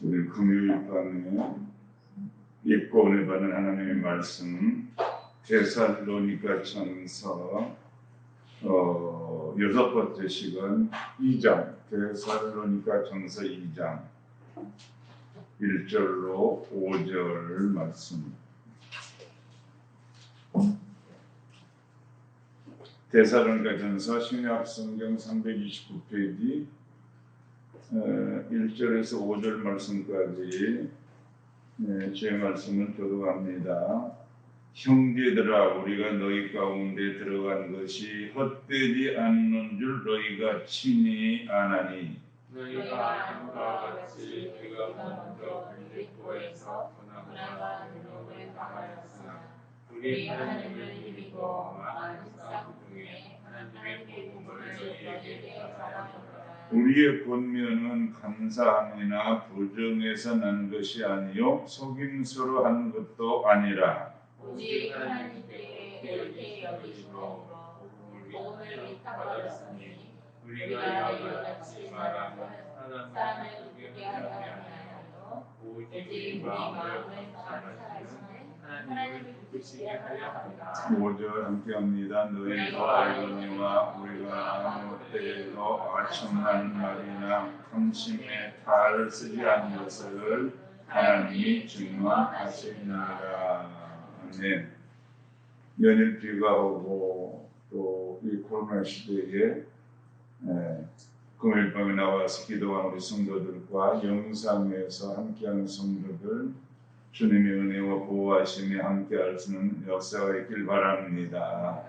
우리 금요일 밤에 읽고 은혜 받는 하나님의 말씀 데살로니가 전서 6번째 시간 2장 데살로니가 전서 2장 1절로 5절 말씀. 데살로니가 전서 신약 성경 329페이지 1절에서 5절 말씀까지 주의 말씀을 교독합니다. 형제들아, 우리가 너희 가운데 들어간 것이 헛되지 않는 줄 너희가 친히 아나니, 너희가 아는 바와 같이 우리가 먼저 빌립보에서 고난과 능력을 당하였으나 우리 하나님을 믿고 많은 싸움 중에 하나님의 복음을 너희에게 전하노라. 우리의 권면은 감사함이나 부정에서 난 것이 아니요 속임수로 한 것도 아니라 오직 하나님께 옳게 여기심으로 복음을 위탁받았으니 우리가 이같이 말하면 사람을 웃게 하려 하여 오직 우리 마음을 감사하시는 하나님을 기쁘시게 하려 합니다. 5절 함께합니다. 너희도 알거니와 우리가 아무 때에도 아첨한 말이나 탐심에 탈을 쓰지 않은 것을 하나님이 증언하시니라. 아멘. 연일 비가 오고 또 이 코로나 시대에 금요일 밤에 나와서 기도하는 우리 성도들과 영상에서 함께하는 성도들, 주님의 은혜와 보호하심에 함께할 수 있는 역사가 있길 바랍니다.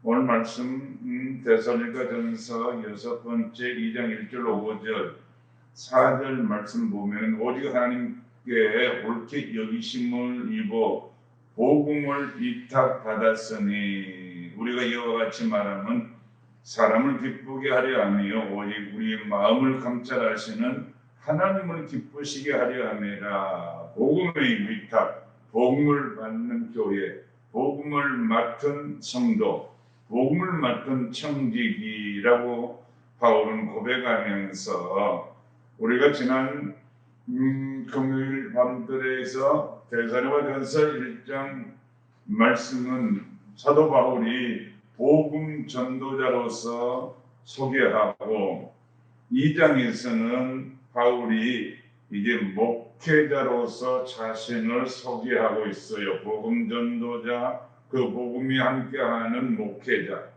오늘 말씀 데살로니가 전서 6번째 2장 1절 5절 4절 말씀 보면 오직 하나님께 옳게 여기심을 입어 복음을 위탁받았으니, 우리가 이와 같이 말하면 사람을 기쁘게 하려 하며 오직 우리의 마음을 감찰하시는 하나님을 기쁘시게 하려 함이라. 복음의 위탁, 복음을 받는 교회, 복음을 맡은 성도, 복음을 맡은 청지기라고 바울은 고백하면서, 우리가 지난 금요일 밤들에서 데살로니가 전서 1장 말씀은 사도 바울이 복음 전도자로서 소개하고, 2장에서는 바울이 이제 목회자로서 자신을 소개하고 있어요. 복음 전도자, 그 복음이 함께하는 목회자,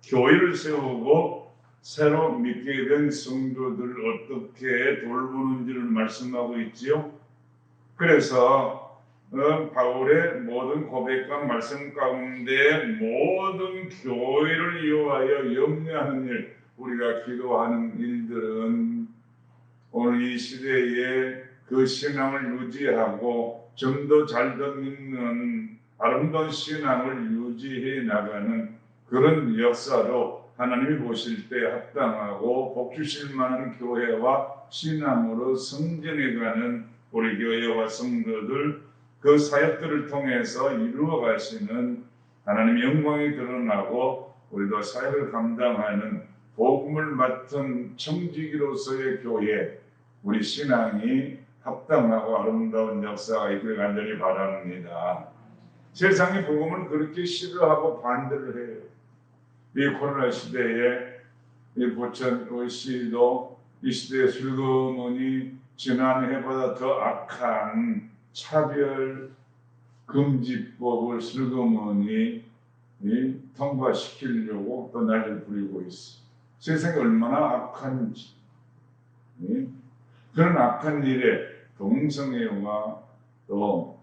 교회를 세우고 새로 믿게 된 성도들을 어떻게 돌보는지를 말씀하고 있지요. 그래서 바울의 모든 고백과 말씀 가운데 모든 교회를 이용하여 염려하는 일, 우리가 기도하는 일들은 오늘 이 시대에 그 신앙을 유지하고 좀 더 잘 더 믿는 아름다운 신앙을 유지해 나가는 그런 역사로 하나님이 보실 때 합당하고 복 주실 만한 교회와 신앙으로 성장해가는 우리 교회와 성도들, 그 사역들을 통해서 이루어 가시는 하나님의 영광이 드러나고 우리도 사역을 감당하는 복음을 맡은 청지기로서의 교회, 우리 신앙이 합당하고 아름다운 역사가 있기를 간절히 바랍니다. 세상의 복음은 그렇게 싫어하고 반대를 해요. 이 코로나 시대에 이 부천의시도 이 시대의 슬그머니 지난해보다 더 악한 차별 금지법을 슬그머니 통과시키려고 또 난리를 부리고 있어. 세상이 얼마나 악한지. 그런 악한 일에 동성애와 또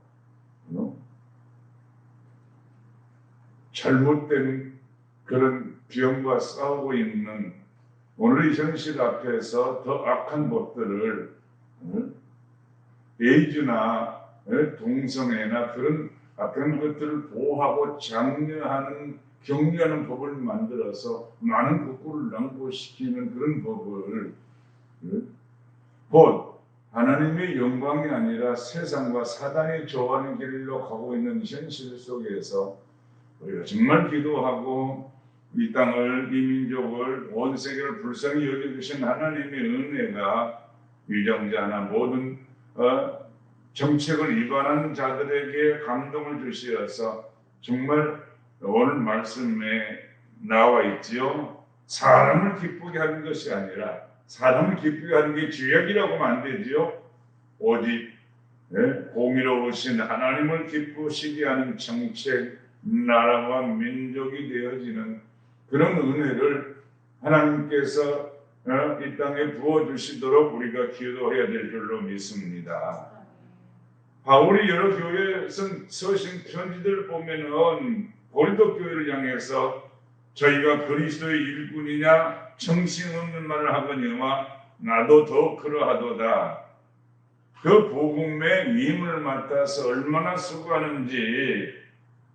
잘못된 그런 병과 싸우고 있는 오늘의 현실 앞에서 더 악한 법들을, 에이즈나 동성애나 그런 악한 것들을 보호하고 장려하는 격려하는 법을 만들어서 많은 국구를 낭보시키는 그런 법을 곧 하나님의 영광이 아니라 세상과 사단이 좋아하는 길로 가고 있는 현실 속에서 우리가 정말 기도하고 이 땅을, 이 민족을, 온 세계를 불쌍히 여겨주신 하나님의 은혜가 위정자나 모든 정책을 위반한 자들에게 감동을 주시어서 정말 오늘 말씀에 나와 있지요. 사람을 기쁘게 하는 것이 아니라 사람을 기쁘게 하는 게 죄악이라고 하면 안 되지요. 오직 공의로우신 하나님을 기쁘시게 하는 정책, 나라와 민족이 되어지는 그런 은혜를 하나님께서 이 땅에 부어주시도록 우리가 기도해야 될 줄로 믿습니다. 바울이 여러 교회에 서신 편지들을 보면은 고린도 교회를 향해서 저희가 그리스도의 일꾼이냐 정신없는 말을 하거니와 나도 더 그러하도다. 그 복음의 위임을 맡아서 얼마나 수고하는지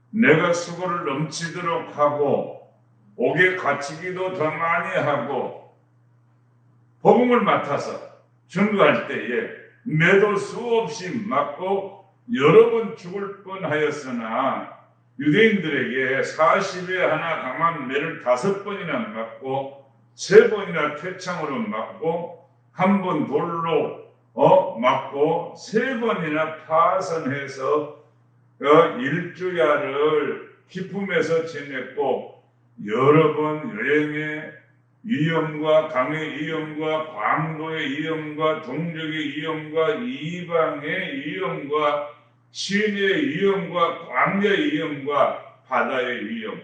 내가 수고를 넘치도록 하고 옥에 갇히기도 더 많이 하고 복음을 맡아서 증거할 때에 매도 수없이 맞고 여러 번 죽을 뻔하였으나 유대인들에게 40에 하나 강한 매를 5번이나 맞고 3번이나 퇴창으로 맞고 1번 돌로 맞고 3번이나 파선해서 일주야를 기품에서 지냈고 여러 번 여행의 위험과 강의 위험과 광도의 위험과 동족의 위험과 이방의 위험과 시내의 위험과 광야의 위험과 바다의 위험,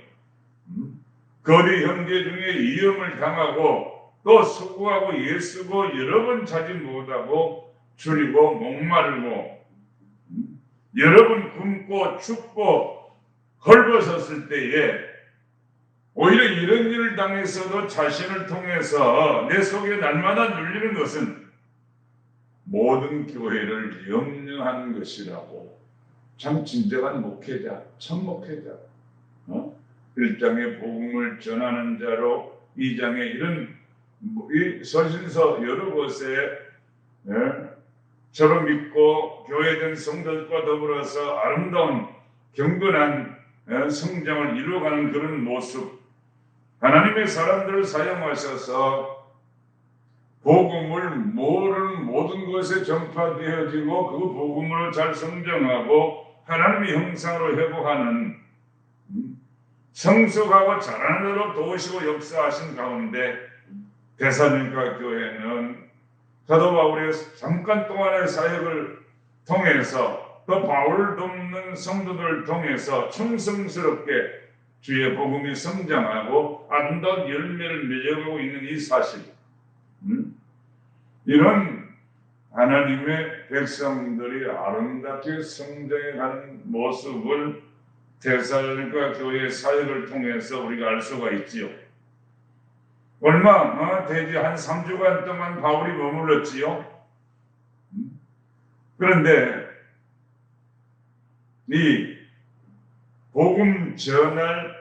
거리 형제 중에 위험을 당하고 또 수고하고 애쓰고 여러 번 자지 못하고 줄이고 목마르고 여러 번 굶고 춥고 헐벗었을 때에 오히려 이런 일을 당해서도 자신을 통해서 내 속에 날마다 눌리는 것은 모든 교회를 염려하는 것이라고. 참 진정한 목회자, 참 목회자. 1장의 복음을 전하는 자로 2장의 이런 이 서신서 여러 곳에 저로 믿고 교회된 성도들과 더불어서 아름다운 경건한 성장을 이루어가는 그런 모습, 하나님의 사람들을 사용하셔서 복음을 모르는 모든 것에 전파되어지고 그 복음으로 잘 성장하고 하나님의 형상으로 회복하는 성숙하고 자라나도록 도우시고 역사하신 가운데 데살로니가 교회는 사도 바울의 잠깐 동안의 사역을 통해서 또 바울을 돕는 성도들을 통해서 충성스럽게 주의 복음이 성장하고 아름다운 열매를 맺어가고 있는 이 사실, 이런 하나님의 백성들이 아름답게 성장해가는 모습을 데살로니가 교회의 사역을 통해서 우리가 알 수가 있지요. 얼마 되지 한 3주간 동안 바울이 머물렀지요. 그런데 이 복음 전할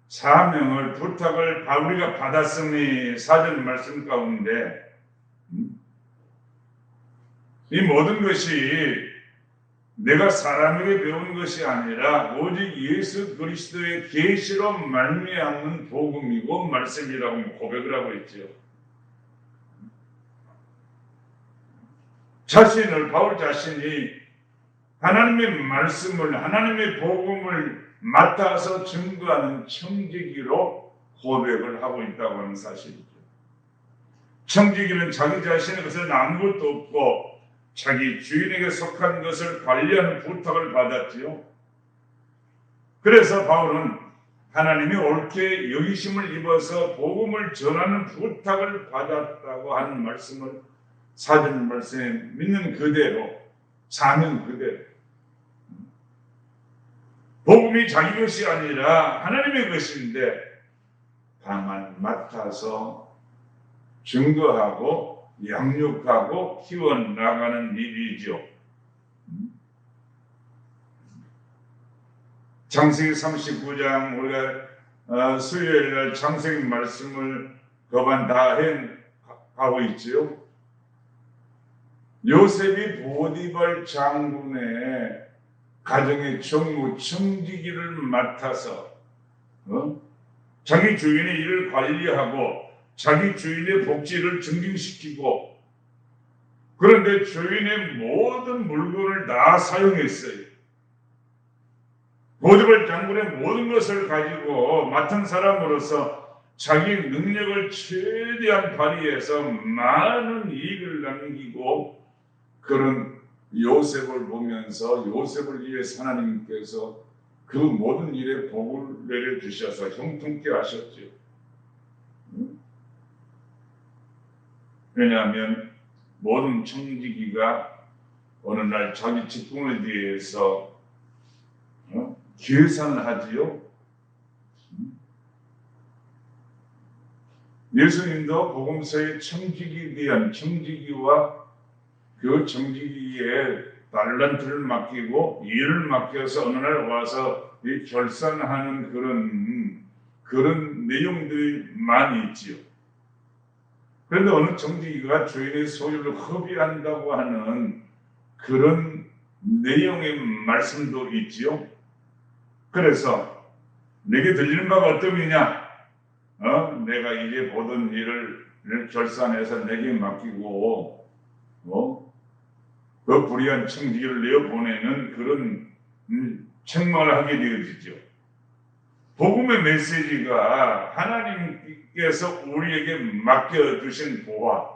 사명을 부탁을 바울이가 받았으니 4절 말씀 가운데 이 모든 것이 내가 사람에게 배운 것이 아니라 오직 예수 그리스도의 계시로 말미암는 복음이고 말씀이라고 고백을 하고 있죠. 바울 자신이 하나님의 말씀을, 하나님의 복음을 맡아서 증거하는 청지기로 고백을 하고 있다고 하는 사실이죠. 청지기는 자기 자신의 것은 아무것도 없고 자기 주인에게 속한 것을 관리하는 부탁을 받았지요. 그래서 바울은 하나님이 옳게 여기심을 입어서 복음을 전하는 부탁을 받았다고 하는 말씀을 4절 말씀에 믿는 그대로, 사명 그대로, 복음이 자기 것이 아니라 하나님의 것인데 다만 맡아서 증거하고 양육하고 키워나가는 일이죠. 창세기 39장 우리가 수요일날 창세기 말씀을 거반 다 하고 있지요. 요셉이 보디발 장군의 가정의 총무 청지기를 맡아서 자기 주인의 일을 관리하고 자기 주인의 복지를 증진시키고, 그런데 주인의 모든 물건을 다 사용했어요. 보디발 장군의 모든 것을 가지고 맡은 사람으로서 자기 능력을 최대한 발휘해서 많은 이익을 남기고, 그런 요셉을 보면서 요셉을 위해서 하나님께서 그 모든 일에 복을 내려주셔서 형통케 하셨죠. 왜냐하면 모든 청지기가 어느 날 자기 직분에 대해서 계산을 하지요. 예수님도 복음서의 청지기에 대한 청지기와 그 청지기에 달란트를 맡기고 일을 맡겨서 어느 날 와서 이 결산하는 그런 내용들이 많이 있지요. 그런데 어느 청지기가 주인의 소유를 허비한다고 하는 그런 내용의 말씀도 있지요. 그래서 내게 들리는 바가 어떠느냐? 내가 이제 모든 일을 결산해서 내게 맡기고 그 불의한 청지기를 내어보내는 그런 책망을 하게 되어지죠. 복음의 메시지가 하나님께서 우리에게 맡겨주신 보화,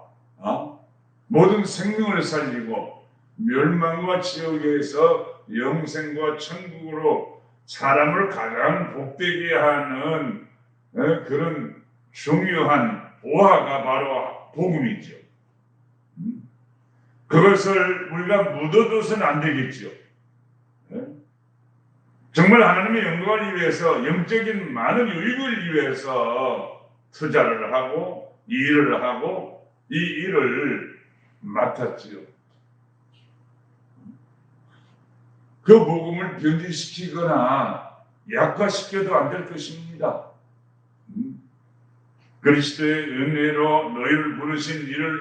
모든 생명을 살리고 멸망과 지옥에서 영생과 천국으로 사람을 가장 복되게 하는 그런 중요한 보화가 바로 복음이죠. 그것을 우리가 묻어둬서는 안 되겠죠. 정말 하나님의 영광을 위해서, 영적인 많은 유익을 위해서 투자를 하고 일을 하고 이 일을 맡았지요. 그 복음을 변질시키거나 약화시켜도 안 될 것입니다. 그리스도의 은혜로 너희를 부르신 이를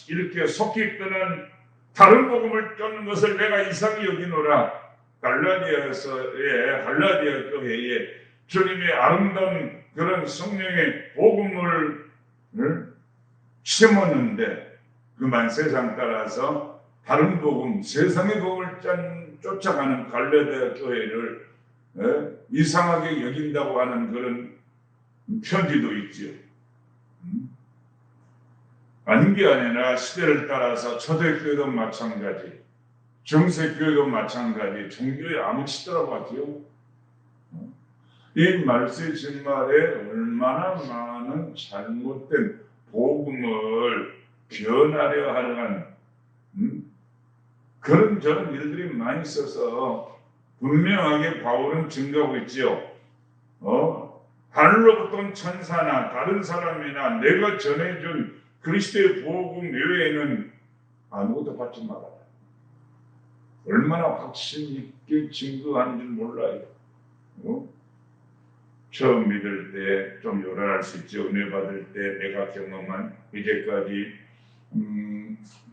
이렇게 속히 떠난 다른 복음을 쫓는 것을 내가 이상히 여기노라. 갈라디아 교회에 주님의 아름다운 그런 성령의 복음을 심었는데, 그만 세상 따라서 다른 복음, 세상의 복음을 쫓아가는 갈라디아 교회를 이상하게 여긴다고 하는 그런 편지도 있지요. 아닌 게 아니라 시대를 따라서 초대교회도 마찬가지, 정세교회도 마찬가지, 종교에 암흑시대라고 하지요. 이 말세 진말에 얼마나 많은 잘못된 복음을 변하려 하는 그런 저런 일들이 많이 있어서 분명하게 바울은 증거하고 있지요. 하늘로부터 온 천사나 다른 사람이나 내가 전해준 그리스도의 복음 외에는 아무것도 받지 말아라. 얼마나 확신 있게 증거하는지 몰라요. 처음 믿을 때 좀 요란할 수 있죠. 은혜 받을 때 내가 경험한 이제까지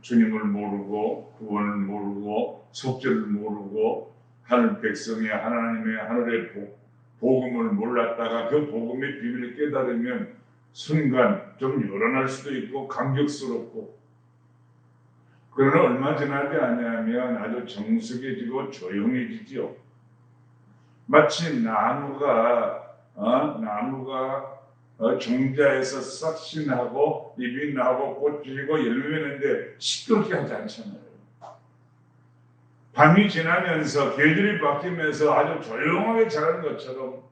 주님을 모르고 구원을 모르고 속죄를 모르고 하늘 백성의 하나님의 하늘의 복음을 몰랐다가 그 복음의 비밀을 깨달으면 순간 좀 요란할 수도 있고 감격스럽고, 그러나 얼마 지나지 않으면 아주 정숙해지고 조용해지죠. 마치 나무가 종자에서 싹신하고 잎이 나고 꽃이 고 열매 맺는데 시끄럽게 하지 않잖아요. 밤이 지나면서 계절이 바뀌면서 아주 조용하게 자라는 것처럼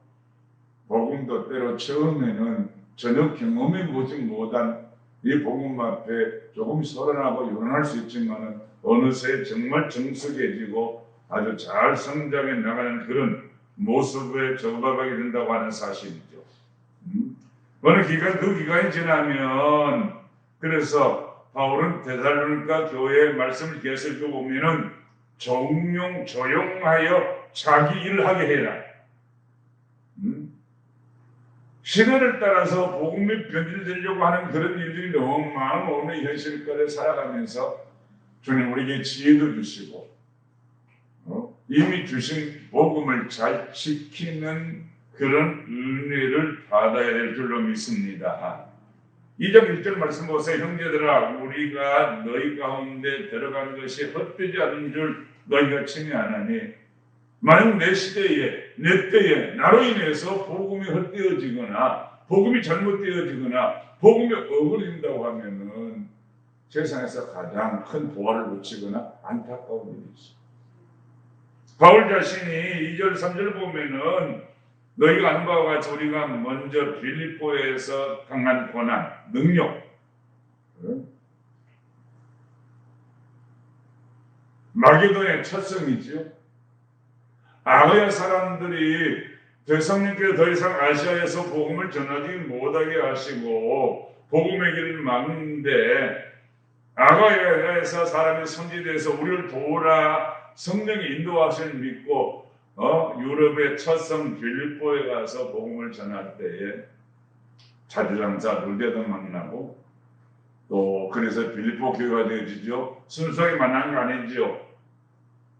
복음도 때로 처음에는 전혀 경험해 보지 못한 이 복음 앞에 조금 소란하고 요란할 수 있지만 어느새 정말 정숙해지고 아주 잘 성장해 나가는 그런 모습에 접어가게 된다고 하는 사실이죠. 어느 기간, 그 기간이 지나면, 그래서 바울은 데살로니가 교회의 말씀을 계속 읽어보면은 조용하여 자기 일을 하게 해라. 시간을 따라서 복음이 변질되려고 하는 그런 일들이 너무 많은 오늘 현실까지 살아가면서 주님 우리에게 지혜도 주시고 이미 주신 복음을 잘 지키는 그런 은혜를 받아야 될 줄로 믿습니다. 2장 1절 말씀 보세요. 형제들아 우리가 너희 가운데 들어간 것이 헛되지 않은 줄 너희가 청하나니 만약 내 시대에 내 때에 나로 인해서 복음이 헛되어지거나 복음이 잘못되어지거나 복음이 어그린다고 하면은 세상에서 가장 큰 보화를 놓치거나 안타까운 일이지. 바울 자신이 2절 3절 보면은 너희가 아는 바와 같이 우리가 먼저 빌립보에서 당한 고난, 능력, 마게도의 첫성이지요. 아가야 사람들이 성령께서 더 이상 아시아에서 복음을 전하지 못하게 하시고 복음의 길을 막는데 아가야에서 사람이 선지돼서 우리를 도우라 성령이 인도하시는 믿고 유럽의 첫성 빌립보에 가서 복음을 전할 때에 자주장사 놀대도 만나고 또 그래서 빌립보 교회가 되어지죠. 순수하게 만난 거 아니지요.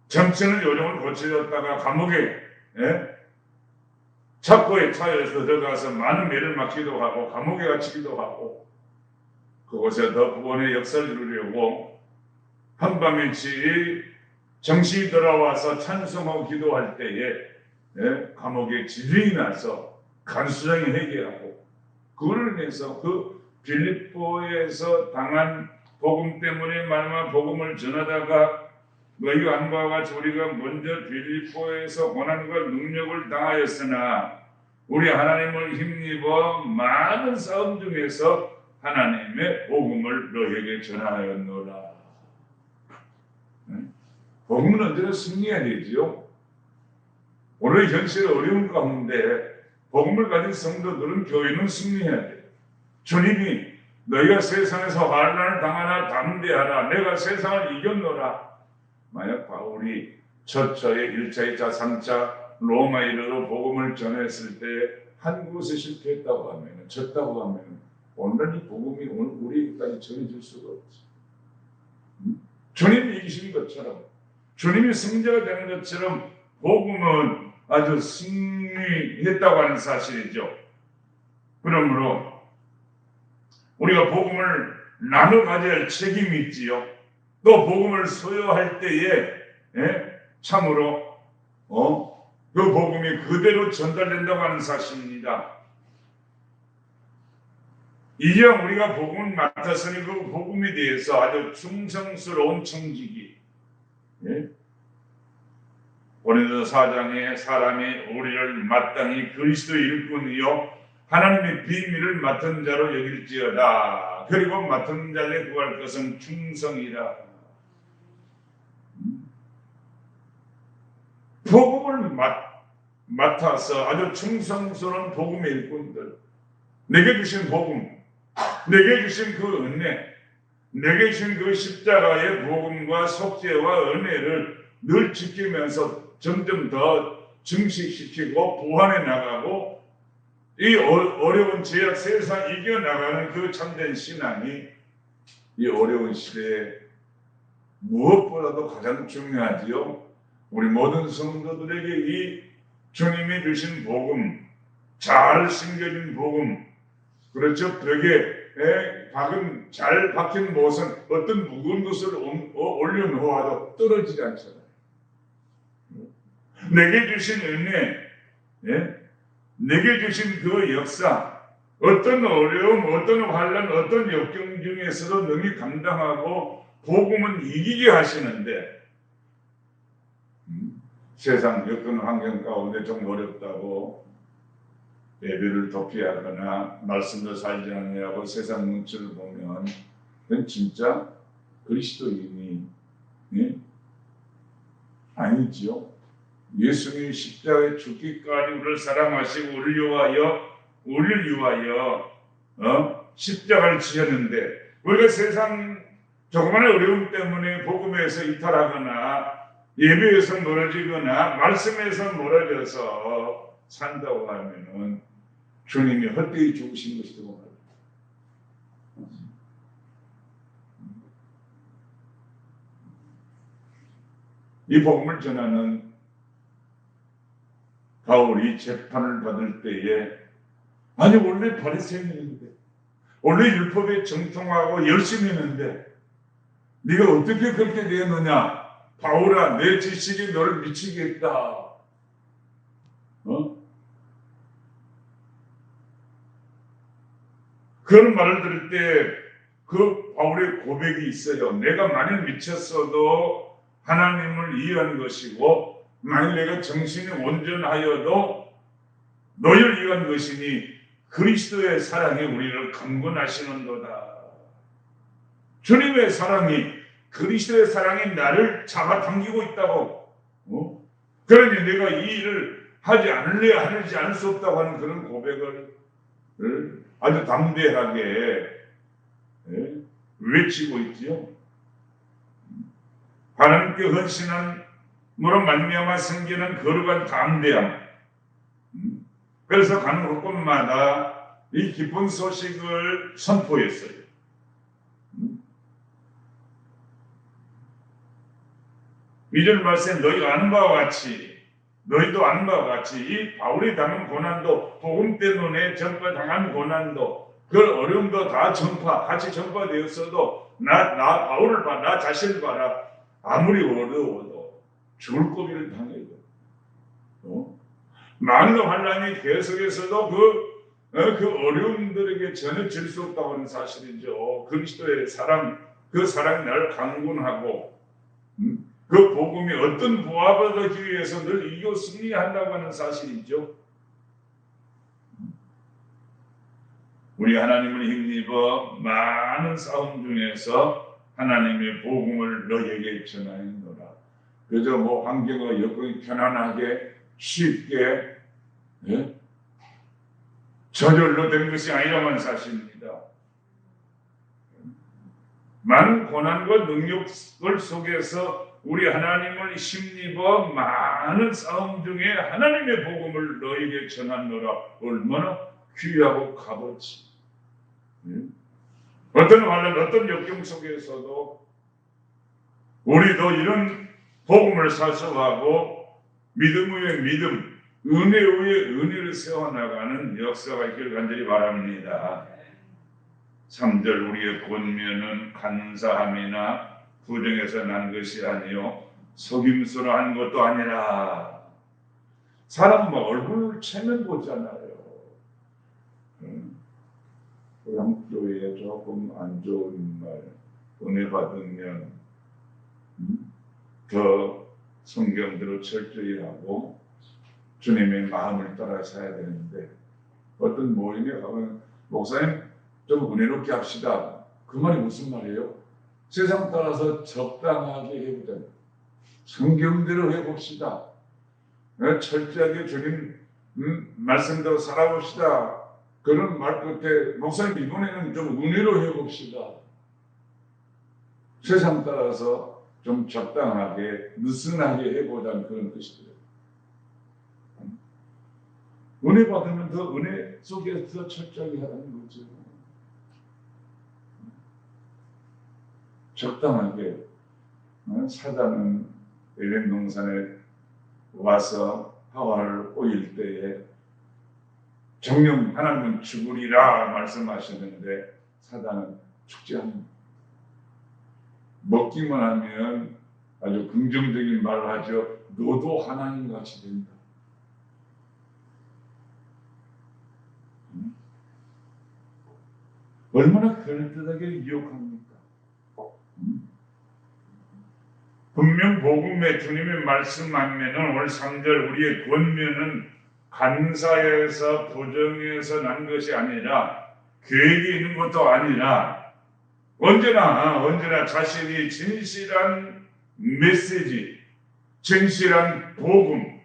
정치는 요령을 고쳐졌다가 감옥에 착고에 차여서 들어가서 많은 매를 맞기도 하고 감옥에 갇히기도 하고 그곳에 더 구원의 역사를 이루려고 한밤일치 정신이 돌아와서 찬송하고 기도할 때에 감옥에 지진이 나서 간수장이 회개하고 그를 위해서 그 빌립보에서 당한 복음 때문에 말만 복음을 전하다가 너희가 안 바와 같이 우리가 먼저 빌립보에서 고난과 능력을 당하였으나 우리 하나님을 힘입어 많은 싸움 중에서 하나님의 복음을 너희에게 전하였노라. 복음은 언제나 승리해야 되지요. 오늘 현실의 어려운 가운데 복음을 가진 성도들은 교회는 승리해야 돼요. 주님이 너희가 세상에서 환난을 당하나 담대하라. 내가 세상을 이겼노라. 만약 바울이 첫차에 1차, 2차, 3차 로마에 이르러 복음을 전했을 때 한 곳에 실패했다고 하면 졌다고 하면 오늘 이 복음이 오늘 우리에게까지 전해질 수가 없지. 주님이 이기신 것처럼 주님이 승자가 되는 것처럼 복음은 아주 승리했다고 하는 사실이죠. 그러므로 우리가 복음을 나눠 가져야 할 책임이 있지요. 또 복음을 소유할 때에 참으로 그 복음이 그대로 전달된다고 하는 사실입니다. 이왕 우리가 복음을 맡았으니 그 복음에 대해서 아주 충성스러운 청지기. 고린도서 4장에 사람이 우리를 마땅히 그리스도의 일꾼이요 하나님의 비밀을 맡은 자로 여길지어다. 그리고 맡은 자에 구할 것은 충성이라. 복음을 맡아서 아주 충성스러운 복음의 일꾼들, 내게 주신 복음, 내게 주신 그 은혜, 내게 주신 그 십자가의 복음과 속죄와 은혜를 늘 지키면서 점점 더 증식시키고 보완해 나가고 이 어려운 죄악 세상 이겨나가는 그 참된 신앙이 이 어려운 시대에 무엇보다도 가장 중요하지요. 우리 모든 성도들에게 이 주님이 주신 복음, 잘 심겨진 복음, 그렇죠. 벽에 잘 박힌 못은 어떤 무거운 것을 올려놓아도 떨어지지 않잖아요. 내게 주신 은혜, 내게 주신 그 역사, 어떤 어려움, 어떤 환난, 어떤 역경 중에서도 능히 감당하고 복음은 이기게 하시는데 세상 여건 환경 가운데 좀 어렵다고 예배를 도피하거나 말씀도 살지 않냐고 세상 눈치를 보면 그건 진짜 그리스도인이 아니지요. 예수님이 십자가에 죽기까지 우리를 사랑하시고 우리를 위하여 십자가를 지었는데 우리가 세상 조그마한 어려움 때문에 복음에서 이탈하거나 예배에서 멀어지거나 말씀에서 멀어져서 산다고 하면은 주님이 헛되이 죽으신 것이라고 말합니다. 이 복음을 전하는 바울이 재판을 받을 때에 아니 원래 바리새인인데 원래 율법에 정통하고 열심히 했는데 네가 어떻게 그렇게 되었느냐? 바울아, 내 지식이 너를 미치게 했다. 그런 말을 들을 때 그 바울의 고백이 있어요. 내가 만약 미쳤어도 하나님을 이해한 것이고 만약 내가 정신이 온전하여도 너희를 위한 것이니 그리스도의 사랑이 우리를 강권하시는도다. 주님의 사랑이, 그리스도의 사랑이 나를 잡아당기고 있다고. 그러니 내가 이 일을 하지 않을 수 없다고 하는 그런 고백을 아주 담대하게 외치고 있지요. 하나님께 헌신함으로 말미암아 생기는 거룩한 담대함. 그래서 가는 곳곳마다 이 기쁜 소식을 선포했어요. 이절 말씀에 너희도 아는 바와 같이 이 바울이 당한 고난도 복음 때문에 전파당한 고난도 그 어려움도 다 같이 전파되었어도 나 바울을 봐, 나 자신을 봐라. 아무리 어려워도 죽을 고비를 당해도 많은 환란이 계속해서도 그 어려움들에게 전혀 질 수 없다고 하는 사실이죠. 그리스도의 사랑, 그 사랑이 나를 강군하고 그 복음이 어떤 부하가 되기 위해서 늘 이겨 승리한다고 하는 사실이죠. 우리 하나님을 힘입어 많은 싸움 중에서 하나님의 복음을 너에게 전하였노라. 그저 환경과 여건이 편안하게 쉽게 저절로 된 것이 아니라는 사실입니다. 많은 고난과 능력을 속에서 우리 하나님을 힘입어 많은 싸움 중에 하나님의 복음을 너에게 전하노라. 얼마나 귀하고 값어치. 어떤 환난, 어떤 역경 속에서도 우리도 이런 복음을 사수하고 믿음 위에 믿음, 은혜 위에 은혜를 세워나가는 역사가 있길 간절히 바랍니다. 3절 우리의 권면은 간사함이나 부정에서 난 것이 아니요 속임수로 한 것도 아니라. 사람 얼굴을 체면 보잖아요. 고향교회에 조금 안 좋은 말 은혜 받으면 더 성경대로 철저히 하고 주님의 마음을 따라 살아야 되는데 어떤 모임에 가면 목사님 좀 은혜롭게 합시다. 그 말이 무슨 말이에요? 세상 따라서 적당하게 해보자. 성경대로 해봅시다. 철저하게 주님 말씀대로 살아봅시다. 그런 말 끝에 목사님 이번에는 좀 은혜로 해봅시다. 세상 따라서 좀 적당하게 느슨하게 해보자는 그런 뜻이에요. 은혜 받으면 더 은혜 속에서 더 철저하게 하라는 거죠. 적당하게. 사단은 에덴 동산에 와서 하와를 꼬일 때에 정령 하나님은 죽으리라 말씀하셨는데 사단은 죽지 않습니다. 먹기만 하면 아주 긍정적인 말을 하죠. 너도 하나님 같이 된다. 얼마나 그럴듯하게 유혹합니까? 분명 복음에 주님의 말씀하면은 오늘 3절 우리의 권면은 간사에서 부정에서 난 것이 아니라 계획이 있는 것도 아니라 언제나 자신이 진실한 메시지, 진실한 복음,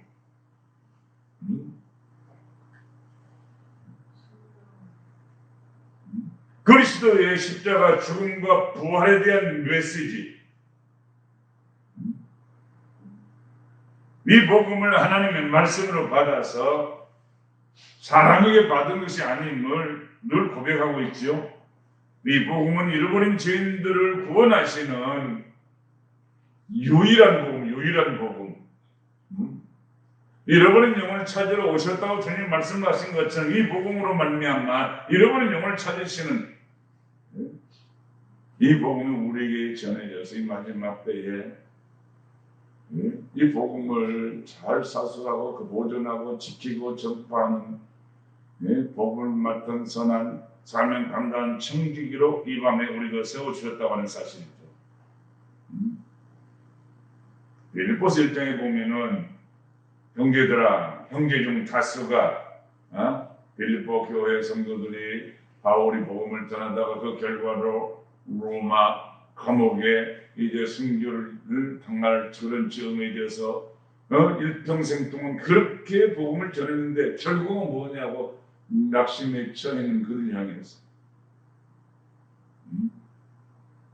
그리스도의 십자가 죽음과 부활에 대한 메시지, 이 복음을 하나님의 말씀으로 받아서 사랑에게 받은 것이 아님을 늘 고백하고 있지요. 이 복음은 잃어버린 죄인들을 구원하시는 유일한 복음. 잃어버린 영혼을 찾으러 오셨다고 주님 말씀하신 것처럼 이 복음으로 말미암아 잃어버린 영혼을 찾으시는 이 복음이 우리에게 전해져서 이 마지막 때에 이 복음을 잘 사수하고 그 보존하고 지키고 전파하는 복음을 맡은 선한 사명 감당한 청지기로 이 밤에 우리가 세워주셨다고 하는 사실이죠. 빌립보서 1장에 보면은 형제들아, 형제 중 다수가 빌립보 교회 성도들이 바울이 복음을 전하다가 그 결과로 로마 감옥에 이제 순교를 당할 그런 증에 대해서 일평생 동안 그렇게 복음을 전했는데 결국은 뭐냐고 낙심에 처해있는 그를 향해서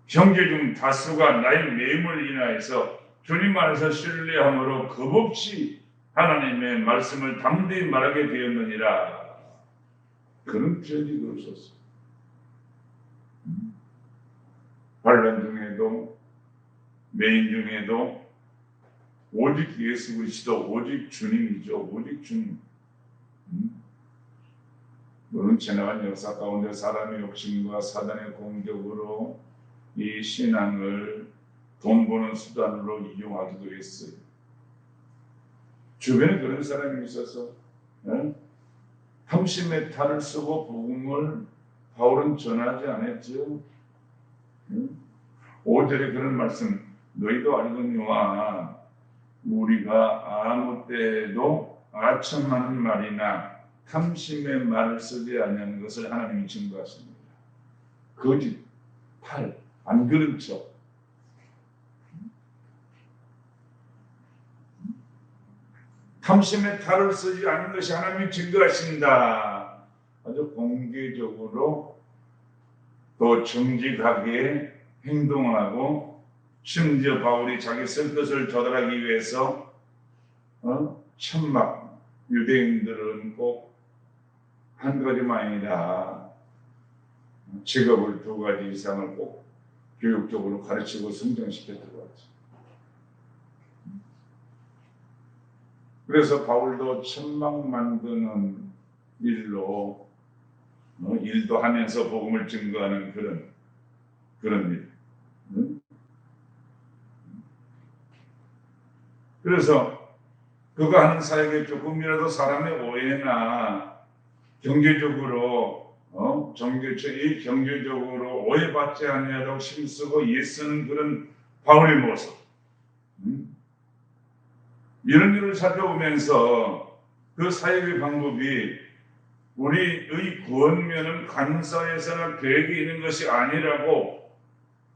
형제 중 다수가 나의 매임을 인하여서 주님 안에서 신뢰함으로 겁없이 하나님의 말씀을 담대히 말하게 되었느니라. 그런 편지 그러셨어요. 반란 중에도 매인 중에도 오직 예수 그리스도, 오직 주님이죠. 오직 주님. 물론 지나간 역사 가운데 사람의 욕심과 사단의 공격으로 이 신앙을 돈 버는 수단으로 이용하기도 했어요. 주변에 그런 사람이 있어서 탐심의 탈을 쓰고 복음을 바울은 전하지 않았죠. 5절에 그런 말씀, 너희도 알거니와 우리가 아무 때에도 아첨하는 말이나 탐심의 말을 쓰지 아니하는 것을 하나님이 증거하십니다. 거짓, 탈, 안 그런 척. 탐심의 탈을 쓰지 않는 것이 하나님이 증거하신다. 아주 공개적으로 또 정직하게 행동하고 심지어 바울이 자기 쓸 것을 조달하기 위해서 천막 유대인들은 꼭 한 가지만 아니라 직업을 2가지 이상을 꼭 교육적으로 가르치고 성장시켜 들어왔죠. 그래서 바울도 천막 만드는 일로 일도 하면서 복음을 증거하는 그런 일. 그래서 그가 하는 사역에 조금이라도 사람의 오해나 경제적으로 경제적으로 오해받지 않냐고 힘쓰고 애쓰는 그런 바울의 모습. 이런 일을 살펴보면서 그 사역의 방법이 우리의 구원면은 간사에서나 계획이 있는 것이 아니라고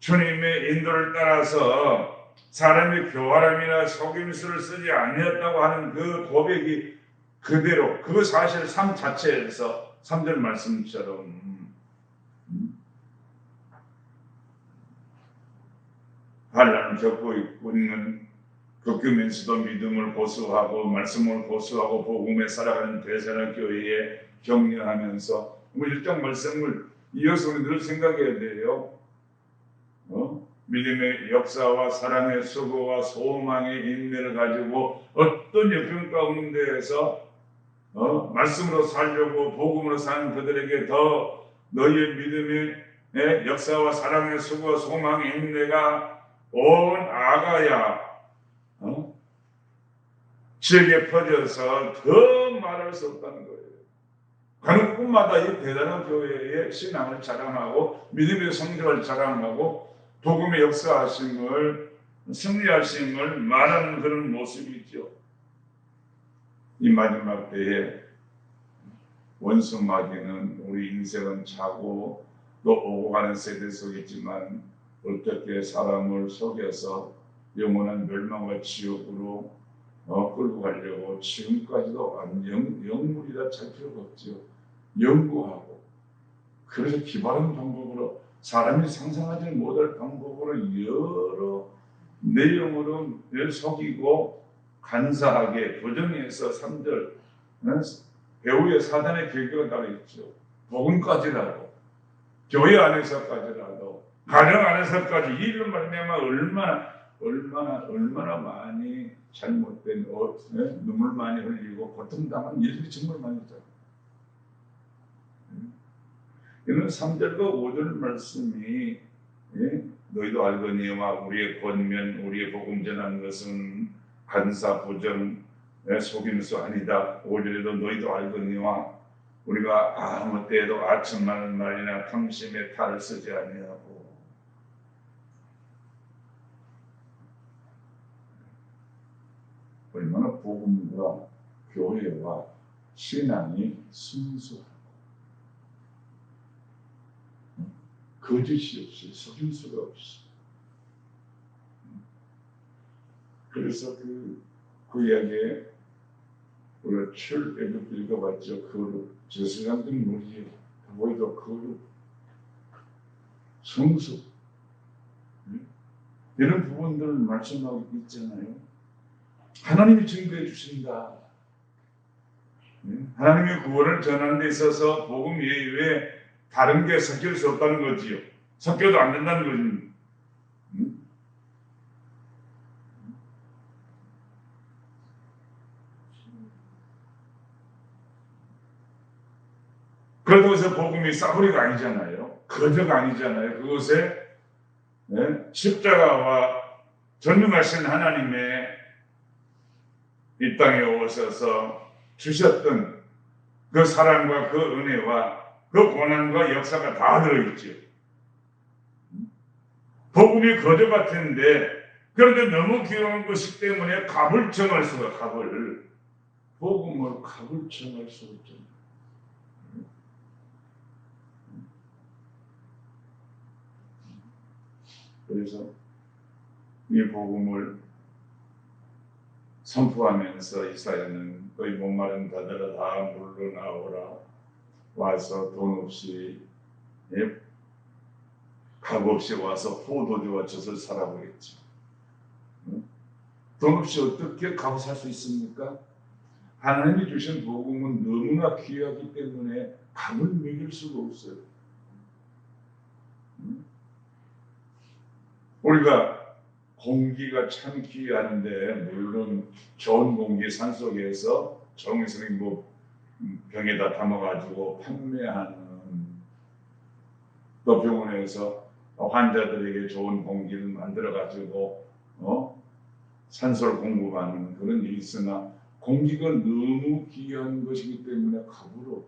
주님의 인도를 따라서 사람의 교활함이나 속임수를 쓰지 아니었다고 하는 그 고백이 그대로 그 사실 삶 자체에서 3절 말씀처럼 반란을 겪고 있는 겪으면서도 믿음을 고수하고 말씀을 고수하고 복음에 살아가는 대사나 교회에 격려하면서 1장 말씀을 이어서 우리 늘 생각해야 돼요. 믿음의 역사와 사랑의 수고와 소망의 인내를 가지고 어떤 역경 가운데에서 말씀으로 살려고 복음으로 사는 그들에게 더 너희의 믿음의 역사와 사랑의 수고와 소망의 인내가 온 아가야 지역에 퍼져서 더 말할 수 없다는 거예요. 가는 곳마다 이 대단한 교회의 신앙을 자랑하고 믿음의 성장을 자랑하고 복음의 역사하심을 승리하심을 말하는 그런 모습이죠. 이 마지막 때에 원수 마귀는 우리 인생은 자고 또 오고 가는 세대 속이지만 어떻게 사람을 속여서 영원한 멸망과 지옥으로 끌고 가려고 지금까지도 영물이라 잘 필요가 없죠. 연구하고 그래서 기발한 방법으로 사람이 상상하지 못할 방법으로 여러 내용으로 속이고 간사하게 부정해서 3절 배후에 사단의 계획가 따로 있죠. 복음까지라도 교회 안에서까지라도 가정 안에서까지 이 일로 말미암아 얼마나 얼마나 많이 잘못된 눈물 많이 흘리고 고통당한 일들이 정말 많이 있어요. 이런 3절과 5절 말씀이 너희도 알거니와 우리의 권면 우리의 복음 전하는 것은 간사 부정 속임수 아니다. 5절에도 너희도 알거니와 우리가 아무 때에도 아첨하는 말이나 탐심의 탈을 쓰지 아니하고 얼마나 복음과 교회와 신앙이 순수하고 거짓이 없이 속임수가 없이 그래서 그 이야기에 우리가 출애굽 읽어봤죠. 거룩 저 사람들 무리에 보이도 거룩 성숙 이런 부분들을 말씀하고 있잖아요. 하나님이 증거해 주신다. 하나님의 구원을 전하는 데 있어서 복음 외에 다른 게 섞일 수 없다는 거지요. 섞여도 안 된다는 거지. 그렇다고 해서 복음이 싸구리가 아니잖아요. 거저가 아니잖아요. 그것에 십자가와 전능하신 하나님의 이 땅에 오셔서 주셨던 그 사랑과 그 은혜와 그 고난과 역사가 다 들어있죠. 복음이 거저 같은데 그런데 너무 귀여운 것이기 때문에 값을 정할 수가 복음을 값을 정할 수가 없잖아요. 그래서 이 복음을 선포하면서 이사야는 너희 목마른 자들아 다 물러 나오라 와서 돈 없이 값 없이 와서 포도주와 젖을 사라고 했지. 돈 없이 어떻게 값을 살 수 있습니까? 하나님이 주신 복음은 너무나 귀하기 때문에 값을 매길 수가 없어요. 우리가 공기가 참 귀한데 물론 좋은 공기 산속에서 정성이 병에다 담아가지고 판매하는 또 병원에서 환자들에게 좋은 공기를 만들어가지고 산소를 공급하는 그런 일이 있으나 공기가 너무 귀한 것이기 때문에 값으로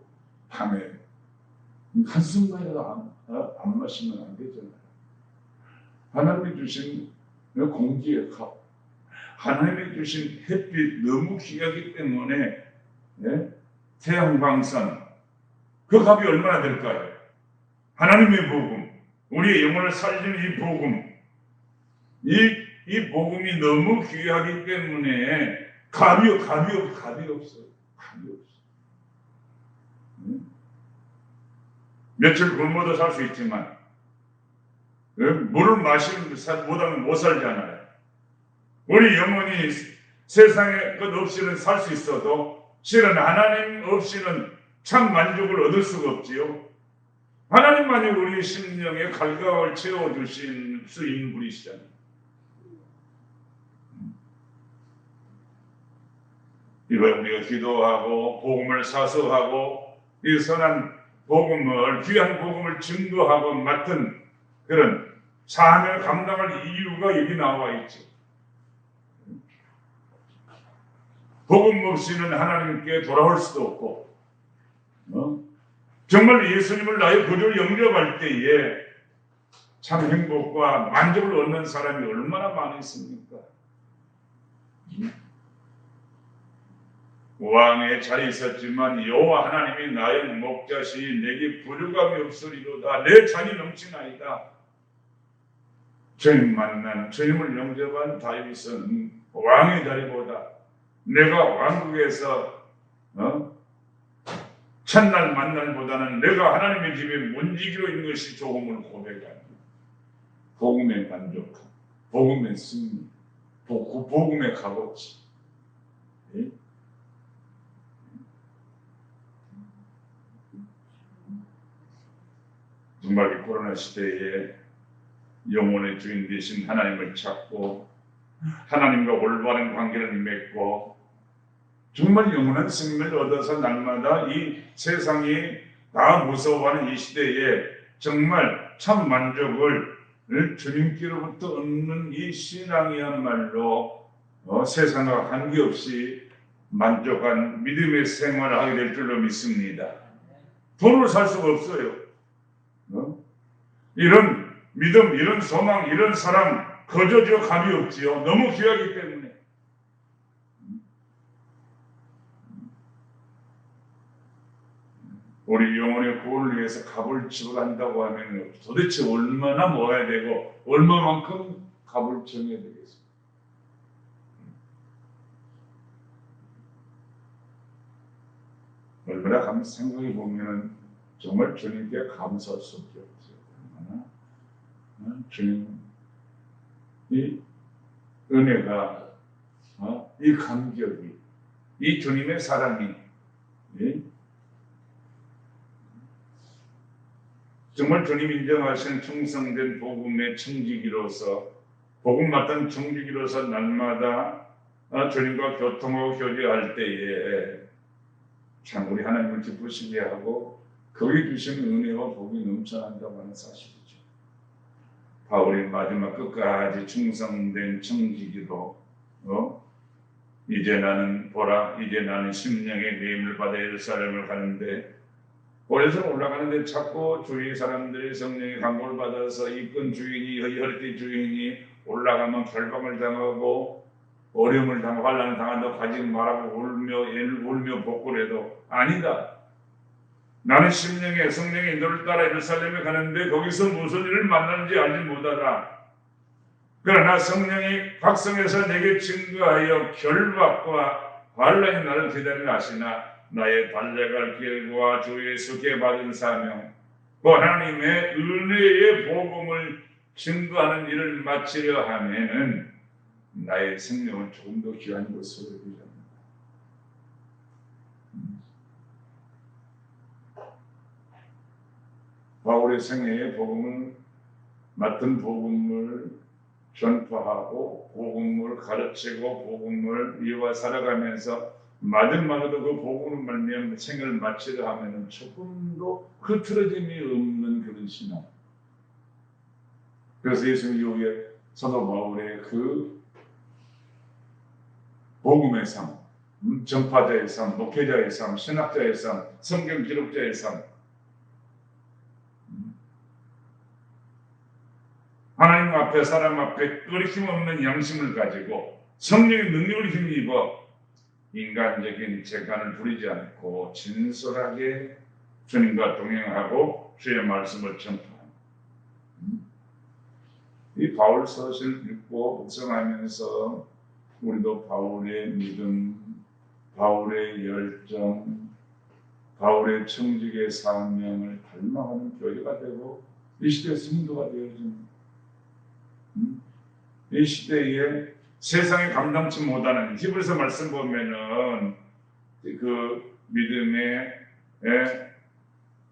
밤에 한순간이라도 안 마시면 안 되잖아요. 하나님이 주신 공기의 값, 하나님이 주신 햇빛 너무 귀하기 때문에 태양광선 그 값이 얼마나 될까요? 하나님의 복음, 우리의 영혼을 살리는 이 복음, 이 복음이 너무 귀하기 때문에 값이 없어요. 며칠 굶어도 살 수 있지만 물을 마시는 못하면 못 살잖아요. 우리 영혼이 세상에 것 없이는 살 수 있어도 실은 하나님 없이는 참 만족을 얻을 수가 없지요. 하나님만이 우리 심령에 갈각을 채워주실 수 있는 분이시잖아요. 이걸 우리가 기도하고 복음을 사수하고 이 선한 복음을 귀한 복음을 증거하고 맡은 그런 사명을 감당할 이유가 여기 나와 있죠. 복음 없이는 하나님께 돌아올 수도 없고 정말 예수님을 나의 구주로 영접할 때에 참 행복과 만족을 얻는 사람이 얼마나 많이 있습니까? 왕의 자리에 있었지만 여호와 하나님이 나의 목자시 내게 부족함이 없으리로다. 내 잔이 넘치나이다. 주님 만난 주님을 영접한 다윗은 왕의 자리보다 내가 왕국에서 첫날 만날보다는 내가 하나님의 집에 문지기로 있는 것이 좋음을 고백합니다. 복음의 만족함, 복음의 승리, 복음의 값어치. 정말 이 코로나 시대에 영혼의 주인 되신 하나님을 찾고 하나님과 올바른 관계를 맺고 정말 영원한 생명을 얻어서 날마다 이 세상이 다 무서워하는 이 시대에 정말 참 만족을 주님께로부터 얻는 이 신앙이야말로 세상과 관계없이 만족한 믿음의 생활을 하게 될 줄로 믿습니다. 돈으로 살 수가 없어요. 이런 믿음, 이런 소망, 이런 사랑 거저져 감이 없지요. 너무 귀하기 때문에. 우리 영혼의 구원을 위해서 값을 지불한다고 하면 도대체 얼마나 모아야 되고 얼마만큼 값을 정해야 되겠습니까? 얼마나 가면 생각해 보면 정말 주님께 감사할 수밖에 없어요. 얼마나 주님 이 은혜가 이 감격이 이 주님의 사랑이 정말 주님 인정하신 충성된 복음의 청지기로서 복음 맡은 청지기로서 날마다 주님과 교통하고 교제할 때에 참 우리 하나님을 기쁘시게 하고 거기 주신 은혜와 복이 넘쳐난다고 하는 사실이죠. 바울이 마지막 끝까지 충성된 청지기로 이제 나는 보라 이제 나는 심령의 매임을 받아 예루살렘을 가는데 오래서 올라가는데 자꾸 주위 사람들이 성령의 감동을 받아서 이끈 주인이 허리띠 주인이 올라가면 결박을 당하고 어려움을 당하고 환난을 당한다고 하지 말라고 울며 복구를 해도 아니다. 나는 심령의 성령의 인도를 따라 예루살렘에 가는데 거기서 무슨 일을 만나는지 알지 못하다. 그러나 성령이 각성해서 내게 증거하여 결박과 환난이 나를 기다리라 하시나 나의 달려갈 길과 주 예수께 받은 사명 하나님의 은혜의 복음을 증거하는 일을 마치려 하면은 나의 생명은 조금 더 귀한 것으로 여기자. 바울의 생애의 복음을 맡은 복음을 전파하고 복음을 가르치고 복음을 이어가 살아가면서 마지막에도 그 복음을 말미암아 생애를 마치려 하면은 조금도 흐트러짐이 없는 그런 신앙. 그래서 예수님 이후에 사도 바울의 그 복음의 삶, 전파자의 삶, 목회자의 삶, 신학자의 삶, 성경 기록자의 삶, 하나님 앞에 사람 앞에 끊임 없는 양심을 가지고 성령의 능력을 힘입어 인간적인 재간을 부리지 않고 진솔하게 주님과 동행하고 주의 말씀을 전파합니다. 이 바울 서신을 읽고 묵상하면서 우리도 바울의 믿음, 바울의 열정, 바울의 청직의 사명을 닮아가는 교회가 되고 이 시대의 성도가 되어집니다. 이 시대에 세상에 감당치 못하는 히브리서 말씀 보면은 그 믿음의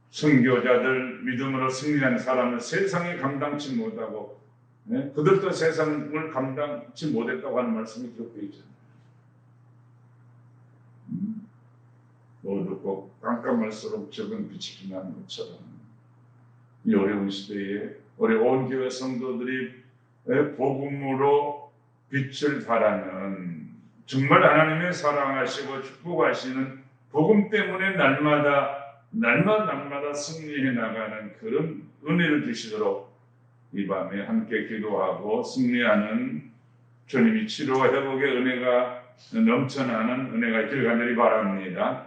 선교자들 믿음으로 승리한 사람을 세상에 감당치 못하고 그들도 세상을 감당치 못했다고 하는 말씀이 기록되어 있잖아요. 어둡고 깜깜할수록 적은 빛이 빛나는 것처럼 이 어려운 시대에 우리 온 교회 성도들이 복음으로 빛을 발하는 정말 하나님의 사랑하시고 축복하시는 복음 때문에 날마다 승리해 나가는 그런 은혜를 주시도록 이 밤에 함께 기도하고 승리하는 주님이 치료와 회복의 은혜가 넘쳐나는 은혜가 있기를 간절히 바랍니다.